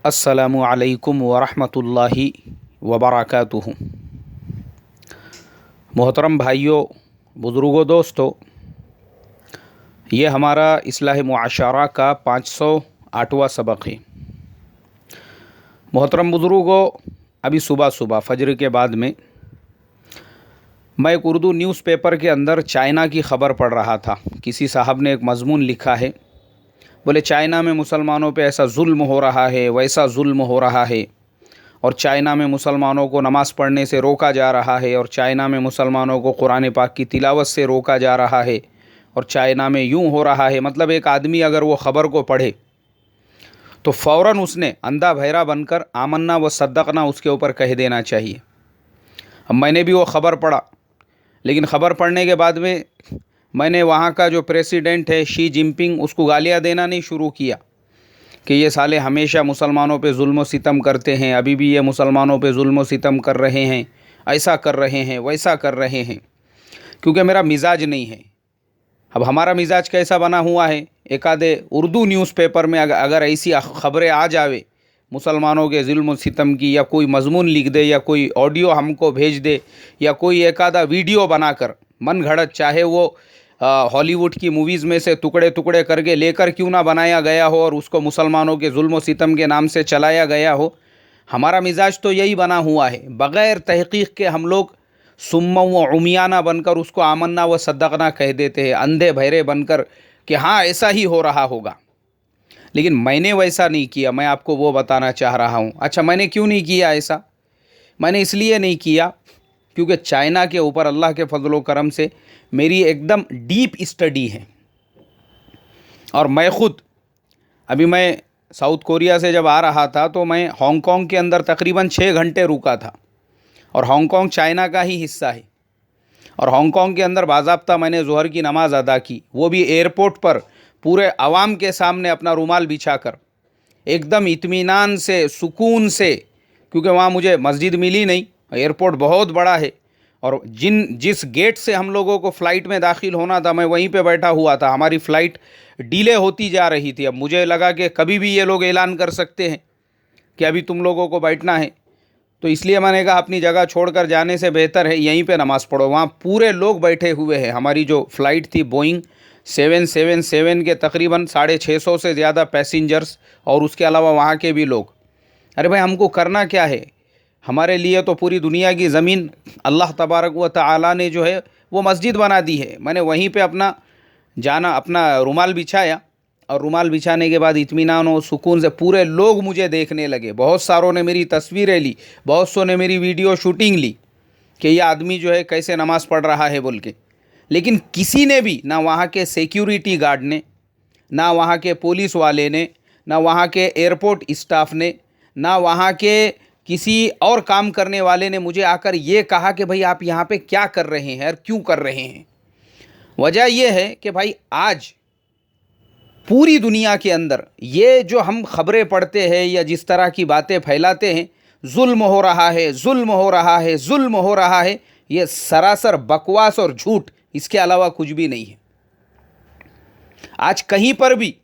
अस्सलामु अलैकुम वरहमतुल्लाहि वबरकातुहु। मोहतरम भाइयों, बुज़ुर्गों, दोस्तों, ये हमारा इस्लाह मुआशरा का 508वां सबक है। मोहतरम बुज़ुर्गों, अभी सुबह सुबह फजर के बाद में मैं एक उर्दू न्यूज़पेपर के अंदर चाइना की ख़बर पढ़ रहा था। किसी साहब ने एक मज़मून लिखा है, बोले चाइना में मुसलमानों पे ऐसा जुल्म हो रहा है, वैसा जुल्म हो रहा है, और चाइना में मुसलमानों को नमाज़ पढ़ने से रोका जा रहा है, और चाइना में मुसलमानों को कुरान पाक की तिलावत से रोका जा रहा है, और चाइना में यूँ हो रहा है। मतलब एक आदमी अगर वो ख़बर को पढ़े तो फ़ौरन उसने अंधा बहरा बनकर आमन्ना व सद्दक़ना उसके ऊपर कह देना चाहिए। अब मैंने भी वो ख़बर पढ़ा, लेकिन ख़बर पढ़ने के बाद में मैंने वहाँ का जो प्रेसिडेंट है शी जिनपिंग, उसको गालियाँ देना नहीं शुरू किया कि ये साले हमेशा मुसलमानों पे जुल्म सितम करते हैं, अभी भी ये मुसलमानों पे जुल्म सितम कर रहे हैं, ऐसा कर रहे हैं, वैसा कर रहे हैं, क्योंकि मेरा मिजाज नहीं है। अब हमारा मिजाज कैसा बना हुआ है, एक आधे उर्दू न्यूज़पेपर में अगर ऐसी ख़बरें आ जावे मुसलमानों के जुल्म सितम की, या कोई मजमून लिख दे, या कोई ऑडियो हमको भेज दे, या कोई एक आधा वीडियो बनाकर मन घड़त, चाहे वो हॉलीवुड की मूवीज़ में से टुकड़े टुकड़े करके लेकर क्यों ना बनाया गया हो और उसको मुसलमानों के जुल्म सितम के नाम से चलाया गया हो, हमारा मिजाज तो यही बना हुआ है। बग़ैर तहक़ीक़ के हम लोग सुम्मा व उमियाना बनकर उसको आमन्ना व सद्दक़ना कह देते हैं, अंधे बहरे बनकर कि हाँ ऐसा ही हो रहा होगा। लेकिन मैंने वैसा नहीं किया, मैं आपको वो बताना चाह रहा हूँ। अच्छा, मैंने क्यों नहीं किया ऐसा? मैंने इसलिए नहीं किया क्योंकि चाइना के ऊपर अल्लाह के फजलो करम से मेरी एकदम डीप स्टडी है। और मैं ख़ुद मैं साउथ कोरिया से जब आ रहा था तो मैं हांगकांग के अंदर तकरीबन 6 घंटे रुका था, और हांगकांग चाइना का ही हिस्सा है। और हांगकांग के अंदर बाज़ाब्ता मैंने ज़ोहर की नमाज़ अदा की, वो भी एयरपोर्ट पर पूरे अवाम के सामने अपना रुमाल बिछा कर, एकदम इत्मीनान से, सुकून से, क्योंकि वहाँ मुझे मस्जिद मिली नहीं, एयरपोर्ट बहुत बड़ा है, और जिस गेट से हम लोगों को फ़्लाइट में दाखिल होना था मैं वहीं पे बैठा हुआ था। हमारी फ़्लाइट डिले होती जा रही थी। अब मुझे लगा कि कभी भी ये लोग ऐलान कर सकते हैं कि अभी तुम लोगों को बैठना है, तो इसलिए मैंने कहा अपनी जगह छोड़कर जाने से बेहतर है यहीं पे नमाज़ पढ़ो। वहाँ पूरे लोग बैठे हुए हैं। हमारी जो फ़्लाइट थी बोइंग 777 के तकरीबन 650 से ज़्यादा पैसेंजर्स, और उसके अलावा वहाँ के भी लोग। अरे भाई, हमको करना क्या है? हमारे लिए तो पूरी दुनिया की ज़मीन अल्लाह तबारक व तआला ने जो है वो मस्जिद बना दी है। मैंने वहीं पे अपना रुमाल बिछाया, और रुमाल बिछाने के बाद इत्मीनान और सुकून से पूरे लोग मुझे देखने लगे। बहुत सारों ने मेरी तस्वीरें ली, बहुत सौ ने मेरी वीडियो शूटिंग ली कि ये आदमी जो है कैसे नमाज़ पढ़ रहा है बोल के। लेकिन किसी ने भी, ना वहाँ के सिक्योरिटी गार्ड ने, ना वहाँ के पुलिस वाले ने, ना वहाँ के एयरपोर्ट स्टाफ ने, ना वहाँ के किसी और काम करने वाले ने मुझे आकर ये कहा कि भाई आप यहाँ पे क्या कर रहे हैं और क्यों कर रहे हैं। वजह यह है कि भाई आज पूरी दुनिया के अंदर ये जो हम ख़बरें पढ़ते हैं या जिस तरह की बातें फैलाते हैं, जुल्म हो रहा है, जुल्म हो रहा है, जुल्म हो रहा है, ये सरासर बकवास और झूठ, इसके अलावा कुछ भी नहीं है। आज कहीं पर भी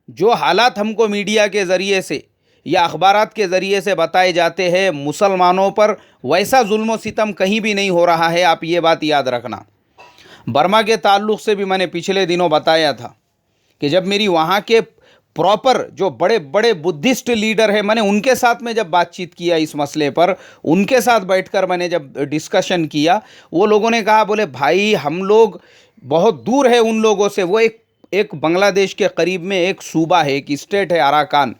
जो हालात हमको मीडिया के ज़रिए से या अखबारात के ज़रिए से बताए जाते हैं, मुसलमानों पर वैसा जुल्म सितम कहीं भी नहीं हो रहा है। आप ये बात याद रखना। बर्मा के ताल्लुक़ से भी मैंने पिछले दिनों बताया था कि जब मेरी वहाँ के प्रॉपर जो बड़े बड़े बुद्धिस्ट लीडर हैं, मैंने उनके साथ में जब बातचीत किया इस मसले पर, उनके साथ बैठकर मैंने जब डिस्कशन किया, वो लोगों ने कहा, बोले भाई हम लोग बहुत दूर है उन लोगों से। वो एक बांग्लादेश के करीब में एक सूबा है, एक स्टेट है अराकान।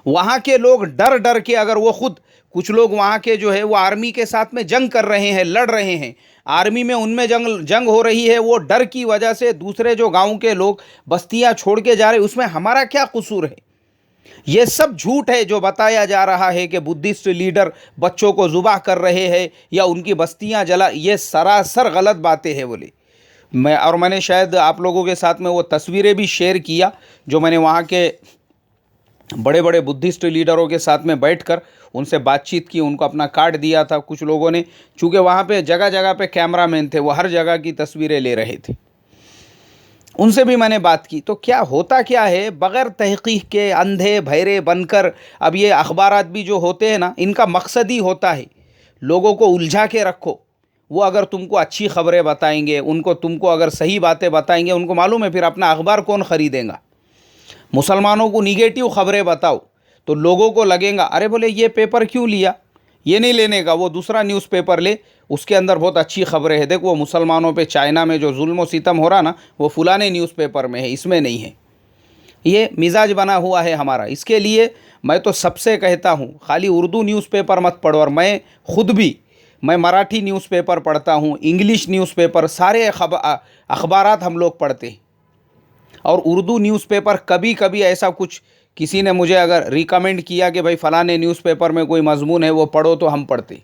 वहाँ के लोग डर डर के, अगर वो खुद कुछ लोग वहाँ के जो है वो आर्मी के साथ में जंग कर रहे हैं, लड़ रहे हैं, आर्मी में उनमें जंग हो रही है, वो डर की वजह से दूसरे जो गांव के लोग बस्तियां छोड़ के जा रहे, उसमें हमारा क्या कसूर है? ये सब झूठ है जो बताया जा रहा है कि बुद्धिस्ट लीडर बच्चों को ज़ुबाह कर रहे हैं या उनकी बस्तियां जला, ये सरासर गलत बातें हैं बोले। मैंने शायद आप लोगों के साथ में वो तस्वीरें भी शेयर किया जो मैंने वहाँ के बड़े बड़े बुद्धिस्ट लीडरों के साथ में बैठकर उनसे बातचीत की, उनको अपना कार्ड दिया था। कुछ लोगों ने, चूँकि वहाँ पे जगह जगह पे कैमरामैन थे, वो हर जगह की तस्वीरें ले रहे थे। उनसे भी मैंने बात की। तो क्या होता क्या है, बग़ैर तहक़ीक़ के अंधे बहरे बनकर, अब ये अखबारात भी जो होते हैं ना, इनका मकसद ही होता है लोगों को उलझा के रखो। वो अगर तुमको अच्छी खबरें बताएंगे, तुमको अगर सही बातें बताएंगे, उनको मालूम है फिर अपना अखबार कौन ख़रीदेगा। मुसलमानों को निगेटिव खबरें बताओ तो लोगों को लगेगा अरे बोले ये पेपर क्यों लिया, ये नहीं लेने का, वो दूसरा न्यूज़पेपर ले, उसके अंदर बहुत अच्छी खबरें हैं। देखो वो मुसलमानों पे चाइना में जो जुल्म व सितम हो रहा ना, वो फलाने न्यूज़पेपर में है, इसमें नहीं है। ये मिजाज बना हुआ है हमारा। इसके लिए मैं तो सबसे कहता हूँ खाली उर्दू न्यूज़पेपर मत पढ़ो। और मैं मराठी न्यूज़पेपर पढ़ता हूँ, इंग्लिश न्यूज़पेपर, सारे अखबारात हम लोग पढ़ते हैं। और उर्दू न्यूज़पेपर कभी कभी ऐसा कुछ किसी ने मुझे अगर रिकमेंड किया कि भाई फ़लाने न्यूज़पेपर में कोई मजमून है वो पढ़ो, तो हम पढ़ते।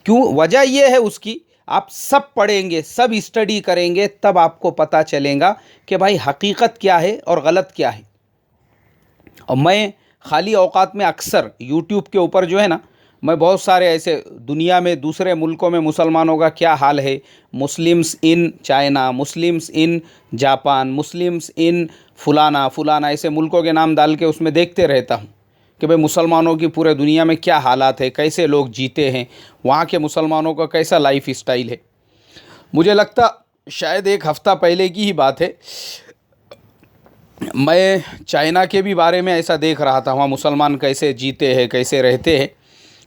क्यों? वजह ये है उसकी, आप सब पढ़ेंगे, सब स्टडी करेंगे, तब आपको पता चलेगा कि भाई हकीकत क्या है और गलत क्या है। और मैं खाली औकात में अक्सर यूट्यूब के ऊपर जो है ना, मैं बहुत सारे ऐसे दुनिया में दूसरे मुल्कों में मुसलमानों का क्या हाल है, Muslims in China, Muslims in Japan, Muslims in फलाना फलाना, ऐसे मुल्कों के नाम डाल के उसमें देखते रहता हूँ कि भाई मुसलमानों की पूरे दुनिया में क्या हालात है, कैसे लोग जीते हैं, वहाँ के मुसलमानों का कैसा लाइफ स्टाइल है। मुझे लगता शायद एक हफ़्ता पहले की ही बात है, मैं चाइना के भी बारे में ऐसा देख रहा था, वहाँ मुसलमान कैसे जीते हैं, कैसे रहते हैं।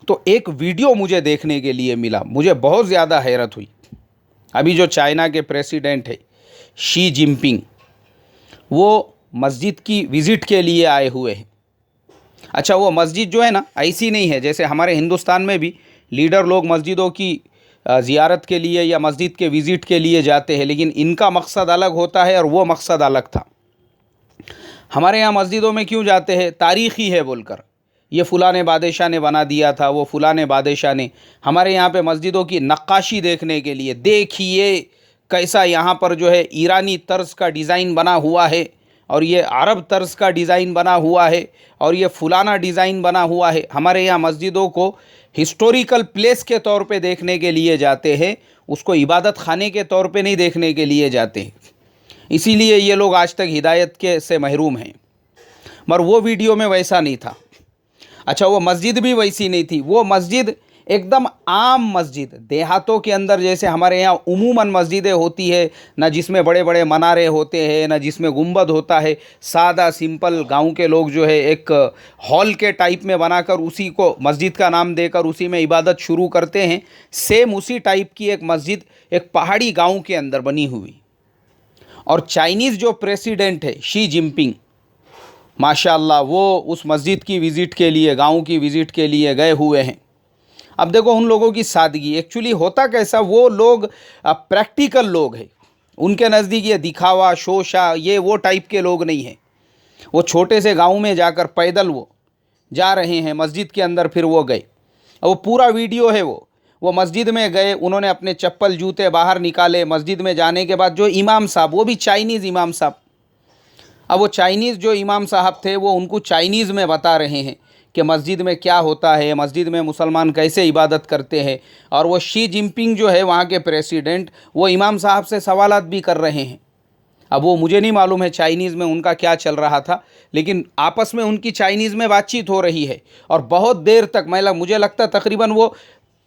तो एक वीडियो मुझे देखने के लिए मिला, मुझे बहुत ज़्यादा हैरत हुई। अभी जो चाइना के प्रेसिडेंट है शी जिनपिंग, वो मस्जिद की विज़िट के लिए आए हुए हैं। अच्छा, वो मस्जिद जो है ना ऐसी नहीं है जैसे हमारे हिंदुस्तान में भी लीडर लोग मस्जिदों की ज़ियारत के लिए या मस्जिद के विज़िट के लिए जाते हैं, लेकिन इनका मकसद अलग होता है और वो मकसद अलग था। हमारे यहाँ मस्जिदों में क्यों जाते हैं? तारीख़ी है बोलकर, ये फ़लाने बादशाह ने बना दिया था, वो फ़लाने बादशाह ने। हमारे यहाँ पे मस्जिदों की नक्काशी देखने के लिए, देखिए कैसा यहाँ पर जो है ईरानी तर्ज का डिज़ाइन बना हुआ है, और ये अरब तर्ज का डिज़ाइन बना हुआ है, और ये फ़लाना डिज़ाइन बना हुआ है। हमारे यहाँ मस्जिदों को हिस्टोरिकल प्लेस के तौर पे देखने के लिए जाते हैं, उसको इबादत खाने के तौर पे नहीं देखने के लिए जाते हैं। इसीलिए ये लोग आज तक हिदायत के से महरूम हैं। मगर वो वीडियो में वैसा नहीं था। अच्छा, वो मस्जिद भी वैसी नहीं थी। वो मस्जिद एकदम आम मस्जिद, देहातों के अंदर जैसे हमारे यहाँ उमूमन मस्जिदें होती है ना, जिसमें बड़े बड़े मनारे होते हैं, ना जिसमें गुंबद होता है। सादा सिंपल गांव के लोग जो है एक हॉल के टाइप में बनाकर उसी को मस्जिद का नाम देकर उसी में इबादत शुरू करते हैं। सेम उसी टाइप की एक मस्जिद एक पहाड़ी गाँव के अंदर बनी हुई। और चाइनीज़ जो प्रेसिडेंट है शी जिनपिंग, माशाअल्लाह, वो उस मस्जिद की विज़िट के लिए, गांव की विज़िट के लिए गए हुए हैं। अब देखो उन लोगों की सादगी, एक्चुअली होता कैसा, वो लोग प्रैक्टिकल लोग हैं। उनके नज़दीक ये दिखावा शोशा ये वो टाइप के लोग नहीं हैं। वो छोटे से गांव में जाकर पैदल वो जा रहे हैं मस्जिद के अंदर, फिर वो गए। वो पूरा वीडियो है, वो मस्जिद में गए, उन्होंने अपने चप्पल जूते बाहर निकाले। मस्जिद में जाने के बाद जो इमाम साहब, वो भी चाइनीज़ इमाम साहब, अब वो चाइनीज़ जो इमाम साहब थे वो उनको चाइनीज़ में बता रहे हैं कि मस्जिद में क्या होता है, मस्जिद में मुसलमान कैसे इबादत करते हैं। और वो शी जिनपिंग जो है वहाँ के प्रेसिडेंट, वो इमाम साहब से सवालात भी कर रहे हैं। अब वो मुझे नहीं मालूम है चाइनीज़ में उनका क्या चल रहा था, लेकिन आपस में उनकी चाइनीज़ में बातचीत हो रही है। और बहुत देर तक मुझे लगता तकरीबन वो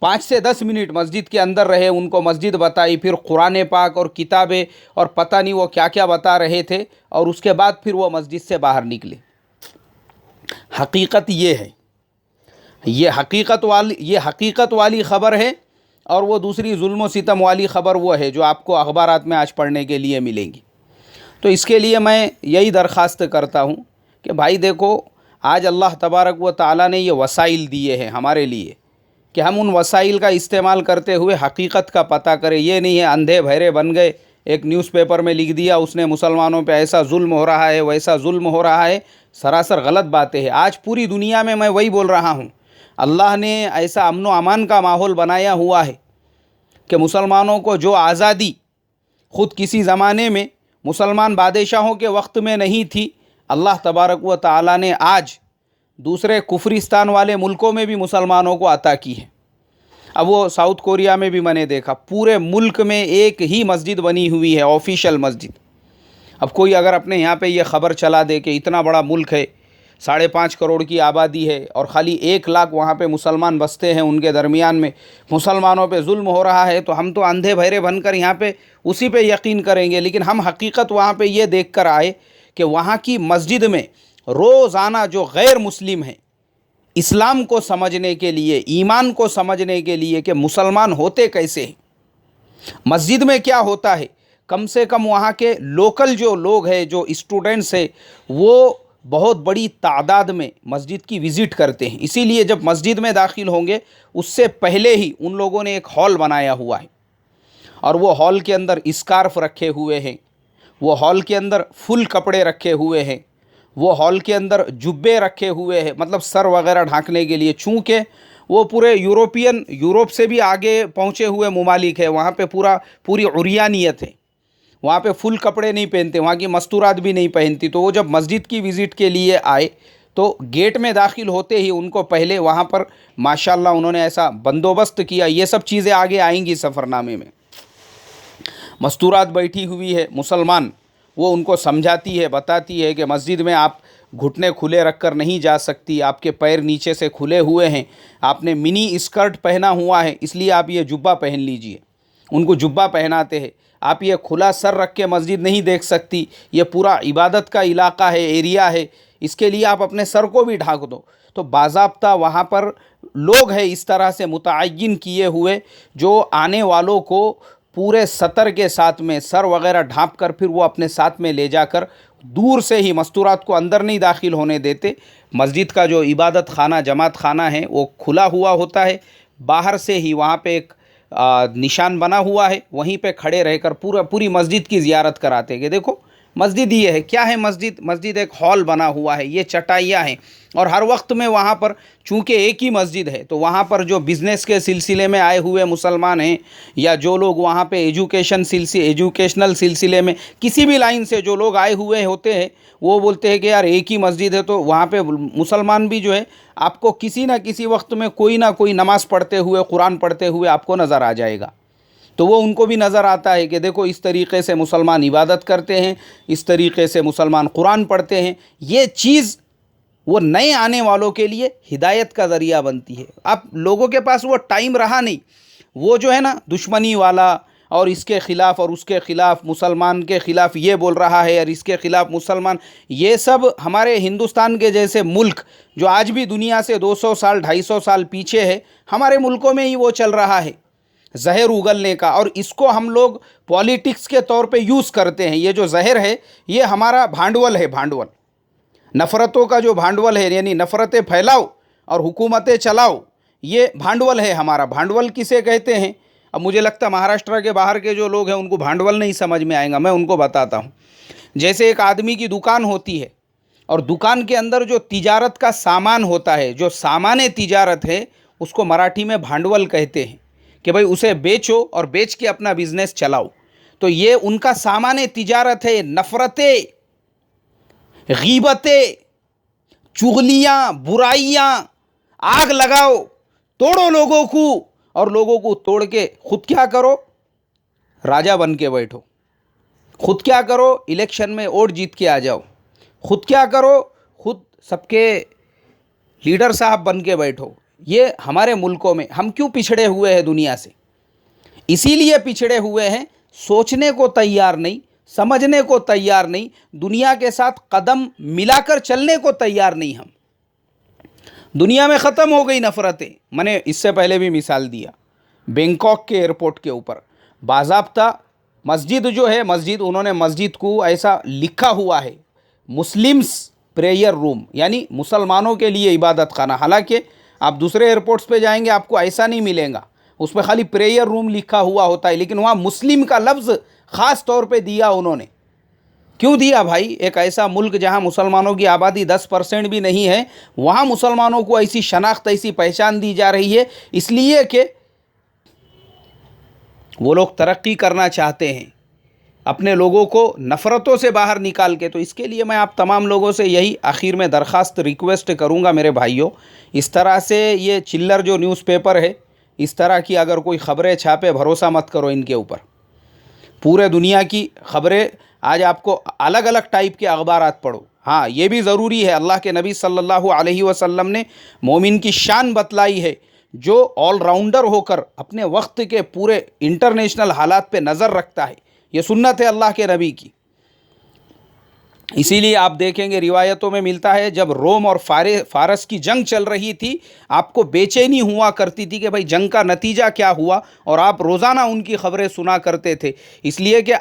5 से 10 मिनट मस्जिद के अंदर रहे, उनको मस्जिद बताई, फिर कुरान पाक और किताबें और पता नहीं वो क्या क्या बता रहे थे, और उसके बाद फिर वो मस्जिद से बाहर निकले। हकीकत ये है, ये हकीकत वाली ख़बर है। और वो दूसरी जुल्म व सितम वाली ख़बर वो है जो आपको अखबारात में आज पढ़ने के लिए मिलेंगी। तो इसके लिए मैं यही दरख्वास्त करता हूँ कि भाई देखो, आज अल्लाह तबारक व तआला ने ये वसाइल दिए हैं हमारे लिए कि हम उन वसाइल का इस्तेमाल करते हुए हकीकत का पता करें। ये नहीं है अंधे बहरे बन गए, एक न्यूज़पेपर में लिख दिया उसने मुसलमानों पे ऐसा जुल्म हो रहा है, वैसा जुल्म हो रहा है। सरासर गलत बातें हैं। आज पूरी दुनिया में मैं वही बोल रहा हूँ, अल्लाह ने ऐसा अमन व अमान का माहौल बनाया हुआ है कि मुसलमानों को जो आज़ादी ख़ुद किसी ज़माने में मुसलमान बादशाहों के वक्त में नहीं थी, अल्लाह तबारक व तआला ने आज दूसरे कुफरिस्तान वाले मुल्कों में भी मुसलमानों को अता की है। अब वो साउथ कोरिया में भी मैंने देखा, पूरे मुल्क में एक ही मस्जिद बनी हुई है, ऑफिशियल मस्जिद। अब कोई अगर अपने यहाँ पे ये ख़बर चला दे कि इतना बड़ा मुल्क है, 5.5 करोड़ की आबादी है और ख़ाली 1 लाख वहाँ पे मुसलमान बसते हैं, उनके दरमियान में मुसलमानों पे जुल्म हो रहा है, तो हम तो अंधे बहरे बनकर यहाँ पे उसी पे यकीन करेंगे। लेकिन हम हकीकत वहाँ पे ये देख कर आए कि वहाँ की मस्जिद में रोज़ाना जो गैर मुस्लिम हैं, इस्लाम को समझने के लिए, ईमान को समझने के लिए कि मुसलमान होते कैसे हैं, मस्जिद में क्या होता है, कम से कम वहाँ के लोकल जो लोग हैं, जो स्टूडेंट्स हैं, वो बहुत बड़ी तादाद में मस्जिद की विज़िट करते हैं। इसीलिए जब मस्जिद में दाखिल होंगे उससे पहले ही उन लोगों ने एक हॉल बनाया हुआ है और वो हॉल के अंदर स्कार्फ रखे हुए हैं, वो हॉल के अंदर फुल कपड़े रखे हुए हैं, वो हॉल के अंदर जुब्बे रखे हुए हैं, मतलब सर वगैरह ढांकने के लिए। चूँकि वो पूरे यूरोप से भी आगे पहुँचे हुए ममालिक है, वहाँ पे पूरी उरियानियत है, वहाँ पे फुल कपड़े नहीं पहनते, वहाँ की मस्तूरात भी नहीं पहनती। तो वो जब मस्जिद की विज़िट के लिए आए तो गेट में दाखिल होते ही उनको पहले वहाँ पर माशाल्लाह उन्होंने ऐसा बंदोबस्त किया। ये सब चीज़ें आगे आएंगी सफ़रनामे में। मस्तूरात बैठी हुई है मुसलमान, वो उनको समझाती है, बताती है कि मस्जिद में आप घुटने खुले रख कर नहीं जा सकती, आपके पैर नीचे से खुले हुए हैं, आपने मिनी स्कर्ट पहना हुआ है इसलिए आप ये जुब्बा पहन लीजिए। उनको जुब्बा पहनाते हैं। आप ये खुला सर रख के मस्जिद नहीं देख सकती, ये पूरा इबादत का इलाका है, एरिया है, इसके लिए आप अपने सर को भी ढाँक दो। तो बाज़ाब्ता वहाँ पर लोग हैं इस तरह से मुतअय्यन किए हुए, जो आने वालों को पूरे सतर के साथ में सर वगैरह ढाँप कर फिर वो अपने साथ में ले जाकर दूर से ही, मस्तूरात को अंदर नहीं दाखिल होने देते। मस्जिद का जो इबादत खाना, जमात खाना है, वो खुला हुआ होता है। बाहर से ही वहाँ पे एक निशान बना हुआ है, वहीं पे खड़े रहकर पूरी मस्जिद की ज़ियारत कराते हैं कि देखो मस्जिद ये है। क्या है मस्जिद? मस्जिद एक हॉल बना हुआ है, ये चटाइयाँ हैं और हर वक्त में वहाँ पर चूँकि एक ही मस्जिद है तो वहाँ पर जो बिज़नेस के सिलसिले में आए हुए मुसलमान हैं या जो लोग वहाँ पे एजुकेशनल सिलसिले में किसी भी लाइन से जो लोग आए हुए होते हैं, वो बोलते हैं कि यार एक ही मस्जिद है तो वहाँ पे मुसलमान भी जो है आपको किसी ना किसी वक्त में कोई ना कोई नमाज़ पढ़ते हुए, कुरान पढ़ते हुए आपको नज़र आ जाएगा। तो वो उनको भी नज़र आता है कि देखो इस तरीक़े से मुसलमान इबादत करते हैं, इस तरीक़े से मुसलमान कुरान पढ़ते हैं। ये चीज़ वो नए आने वालों के लिए हिदायत का ज़रिया बनती है। अब लोगों के पास वो टाइम रहा नहीं, वो जो है ना दुश्मनी वाला और इसके ख़िलाफ़ और उसके ख़िलाफ़, मुसलमान के ख़िलाफ़ ये बोल रहा है और इसके ख़िलाफ़ मुसलमान, ये सब हमारे हिंदुस्तान के जैसे मुल्क जो आज भी दुनिया से 200 साल 250 साल पीछे है, हमारे मुल्कों में ही वो चल रहा है, जहर उगलने का। और इसको हम लोग पॉलिटिक्स के तौर पे यूज़ करते हैं। ये जो जहर है ये हमारा भांडवल है, भांडवल, नफ़रतों का जो भांडवल है, यानी नफ़रतें फैलाओ और हुकूमतें चलाओ, ये भांडवल है हमारा। भांडवल किसे कहते हैं? अब मुझे लगता है महाराष्ट्र के बाहर के जो लोग हैं उनको भांडवल नहीं समझ में आएगा, मैं उनको बताता हूँ। जैसे एक आदमी की दुकान होती है और दुकान के अंदर जो तिजारत का सामान होता है, जो सामान तिजारत है, उसको मराठी में भांडवल कहते हैं कि भाई उसे बेचो और बेच के अपना बिजनेस चलाओ। तो ये उनका सामान तिजारत है। नफ़रतें, गीबतें, चुगलियाँ, बुराइयाँ, आग लगाओ, तोड़ो लोगों को, और लोगों को तोड़ के खुद क्या करो? राजा बन के बैठो। खुद क्या करो? इलेक्शन में वोट जीत के आ जाओ। खुद क्या करो? खुद सबके लीडर साहब बन के बैठो। ये हमारे मुल्कों में हम क्यों पिछड़े हुए हैं दुनिया से? इसीलिए पिछड़े हुए हैं, सोचने को तैयार नहीं, समझने को तैयार नहीं, दुनिया के साथ कदम मिलाकर चलने को तैयार नहीं। हम दुनिया में ख़त्म हो गई नफ़रतें। मैंने इससे पहले भी मिसाल दिया, बैंकॉक के एयरपोर्ट के ऊपर बाज़ाब्ता मस्जिद जो है, मस्जिद, उन्होंने मस्जिद को ऐसा लिखा हुआ है, मुस्लिम्स प्रेयर रूम, यानी मुसलमानों के लिए इबादत खाना। हालांकि आप दूसरे एयरपोर्ट्स पे जाएंगे आपको ऐसा नहीं मिलेगा, उस पर खाली प्रेयर रूम लिखा हुआ होता है, लेकिन वहाँ मुस्लिम का लफ्ज़ ख़ास तौर पे दिया उन्होंने। क्यों दिया भाई? एक ऐसा मुल्क जहाँ मुसलमानों की आबादी 10% भी नहीं है, वहाँ मुसलमानों को ऐसी शनाख्त, ऐसी पहचान दी जा रही है, इसलिए कि वो लोग तरक्की करना चाहते हैं, अपने लोगों को नफ़रतों से बाहर निकाल के। तो इसके लिए मैं आप तमाम लोगों से यही आखिर में दरख्वास्त, रिक्वेस्ट करूँगा मेरे भाइयों, इस तरह से ये चिल्लर जो न्यूज़पेपर है, इस तरह की अगर कोई ख़बरें छापे, भरोसा मत करो इनके ऊपर। पूरे दुनिया की ख़बरें आज आपको अलग अलग टाइप के अखबारात पढ़ो। हाँ, ये भी ज़रूरी है, अल्लाह के नबी सल्लल्लाहु अलैहि वसल्लम ने मोमिन की शान बतलाई है, जो ऑलराउंडर होकर अपने वक्त के पूरे इंटरनेशनल हालात पे नज़र रखता है। ये सुन्नत है अल्लाह के नबी की। इसीलिए आप देखेंगे रिवायतों में मिलता है, जब रोम और फारस की जंग चल रही थी, आपको बेचैनी हुआ करती थी कि भाई जंग का नतीजा क्या हुआ, और आप रोज़ाना उनकी खबरें सुना करते थे। इसलिए कि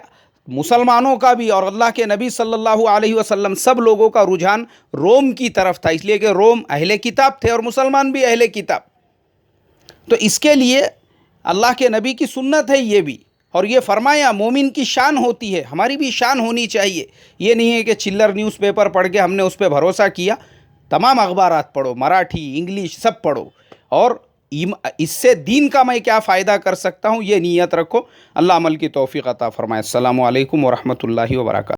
मुसलमानों का भी और अल्लाह के नबी सल्लल्लाहु अलैहि वसल्लम सब लोगों का रुझान रोम की तरफ था, इसलिए कि रोम अहले किताब थे और मुसलमान भी अहले किताब। तो इसके लिए अल्लाह के नबी की सुन्नत है ये भी, और ये फरमाया मोमिन की शान होती है, हमारी भी शान होनी चाहिए। ये नहीं है कि चिल्लर न्यूज़पेपर पढ़ के हमने उस पर भरोसा किया। तमाम अखबारात पढ़ो, मराठी, इंग्लिश सब पढ़ो, और इससे दीन का मैं क्या फ़ायदा कर सकता हूँ ये नीयत रखो। अल्लाह अमल की तौफीक अता फरमाए। अस्सलामु अलैकुम व रहमतुल्लाहि व बरकातहू।